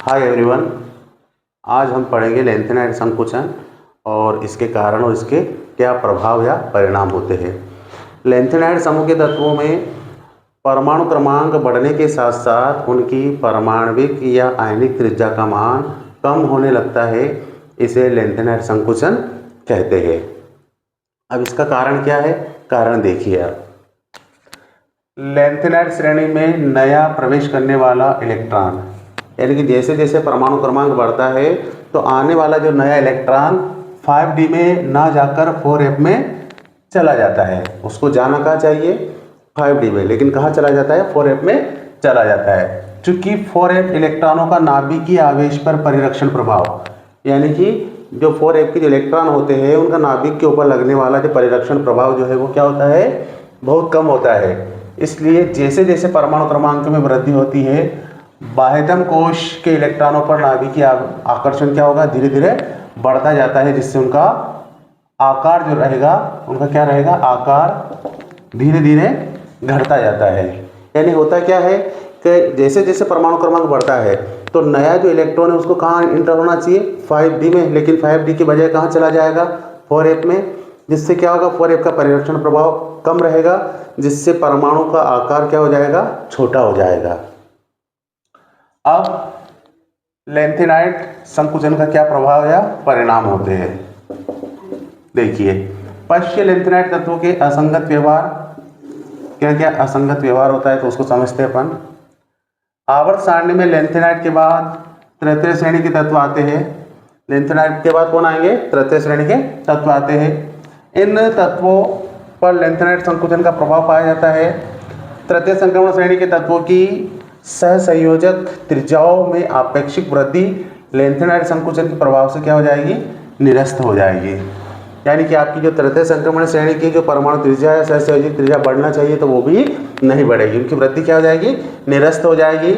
Hi everyone, आज हम पढ़ेंगे लेंथेनाइड संकुचन और इसके कारण और इसके क्या प्रभाव या परिणाम होते हैं। लेंथेनाइड समूह के तत्वों में परमाणु क्रमांक बढ़ने के साथ साथ उनकी परमाणविक या आयनिक त्रिज्या का मान कम होने लगता है। इसे लेंथेनाइड संकुचन कहते हैं। अब इसका कारण क्या है? कारण देखिए आप। लेंथेनाइड श्रेणी में नया प्रवेश करने वाला इलेक्ट्रॉन, यानी कि जैसे जैसे परमाणु क्रमांक बढ़ता है तो आने वाला जो नया इलेक्ट्रॉन 5d में ना जाकर 4f में चला जाता है। उसको जाना कहाँ चाहिए? 5d में, लेकिन कहाँ चला जाता है? 4f में चला जाता है। चूंकि 4f इलेक्ट्रॉनों का नाभिकीय आवेश पर परिरक्षण प्रभाव, यानी कि जो 4f के जो इलेक्ट्रॉन होते हैं उनका नाभिक के ऊपर लगने वाला जो परिरक्षण प्रभाव जो है वो क्या होता है? बहुत कम होता है। इसलिए जैसे जैसे परमाणु क्रमांक में वृद्धि होती है, बाह्यतम कोश के इलेक्ट्रॉनों पर नाभिकीय आकर्षण क्या होगा? धीरे धीरे बढ़ता जाता है, जिससे उनका आकार जो रहेगा, उनका क्या रहेगा? आकार धीरे धीरे घटता जाता है। यानी होता क्या है कि जैसे जैसे परमाणु क्रमांक बढ़ता है तो नया जो इलेक्ट्रॉन है उसको कहाँ इंटर होना चाहिए? 5d में, लेकिन 5d की बजाय कहाँ चला जाएगा? 4f में। जिससे क्या होगा? 4f का परिरक्षण प्रभाव कम रहेगा, जिससे परमाणु का आकार क्या हो जाएगा? छोटा हो जाएगा। अब लेंथेनाइड संकुचन का क्या प्रभाव या परिणाम होते हैं? देखिए, पश्य लेंथेनाइड तत्वों के असंगत व्यवहार, क्या क्या असंगत व्यवहार होता है तो उसको समझते हैं अपन। आवर्त सारणी में लेंथेनाइड के बाद तृतीय श्रेणी के तत्व आते हैं। लेंथेनाइड के बाद कौन आएंगे? तृतीय श्रेणी के तत्व आते हैं। इन तत्वों पर लेंथेनाइड संकुचन का प्रभाव पाया जाता है। तृतीय संक्रमण श्रेणी के तत्वों की सहसंयोजक त्रिज्याओं में आपेक्षिक वृद्धि लेंथेनाइड संकुचन के प्रभाव से क्या हो जाएगी? निरस्त हो जाएगी। यानी कि आपकी जो तृतीय संक्रमण श्रेणी की जो परमाणु त्रिज्या है, सहसंयोजक त्रिज्या बढ़ना चाहिए तो वो भी नहीं बढ़ेगी, उनकी वृद्धि क्या हो जाएगी? निरस्त हो जाएगी।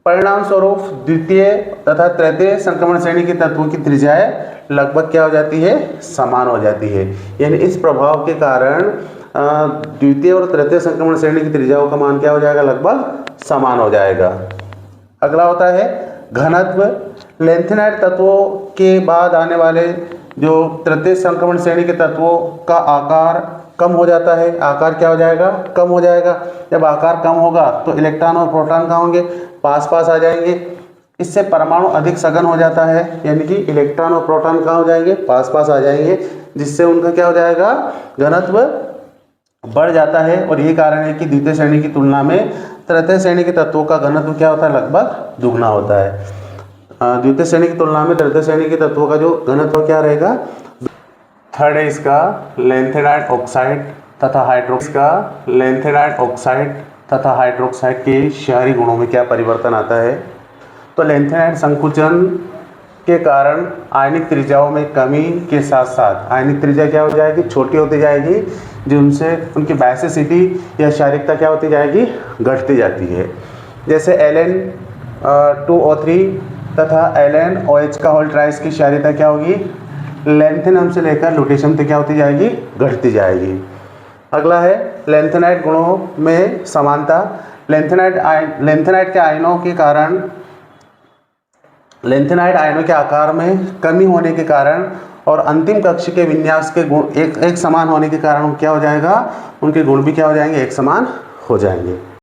परिणाम स्वरूप द्वितीय तथा तृतीय संक्रमण श्रेणी के तत्वों की त्रिज्याएं लगभग क्या हो जाती है? समान हो जाती है। यानी इस प्रभाव के कारण द्वितीय और तृतीय संक्रमण श्रेणी की त्रिज्याओं का मान क्या हो जाएगा? लगभग समान हो जाएगा। अगला होता है घनत्व। लेंथेनाइड तत्वों के बाद आने वाले जो तृतीय संक्रमण श्रेणी के तत्वों का आकार कम हो जाता है। आकार क्या हो जाएगा? कम हो जाएगा। जब आकार कम होगा तो इलेक्ट्रॉन और प्रोटॉन कहाँ होंगे? पास पास आ जाएंगे। इससे परमाणु अधिक सघन हो जाता है, यानी कि इलेक्ट्रॉन और प्रोटॉन कहाँ हो जाएंगे? पास पास आ जाएंगे, जिससे उनका क्या हो जाएगा? घनत्व बढ़ जाता है। और यही कारण है कि द्वितीय श्रेणी की तुलना में तृतीय श्रेणी के तत्वों का घनत्व क्या होता है? लगभग दुगना होता है। द्वितीय श्रेणी की तुलना में तृतीय श्रेणी के तत्वों का जो घनत्व क्या रहेगा? थर्ड है इसका लेंथेनाइड ऑक्साइड तथा हाइड्रोक्साइड के क्षारीय गुणों में क्या परिवर्तन आता है? तो लेंथेनाइड संकुचन के कारण आयनिक त्रिज्याओं में कमी के साथ साथ आयनिक त्रिज्या क्या हो जाएगी? छोटी होती जाएगी, जिनसे उनकी बेसिसिटी या क्षारीयता क्या होती जाएगी? घटती जाती है। जैसे Ln2O3 तथा LnOH का होल ट्राइस की क्षारीयता क्या होगी? लेंथेनम से लेकर लुटेशियम तक क्या होती जाएगी? घटती जाएगी। अगला है लेंथेनाइड गुणों में समानता। लेंथेनाइड के आयनों के कारण, लेंथेनाइड आयनों के आकार में कमी होने के कारण और अंतिम कक्ष के विन्यास के गुण एक समान होने के कारण क्या हो जाएगा? उनके गुण भी क्या हो जाएंगे? एक समान हो जाएंगे।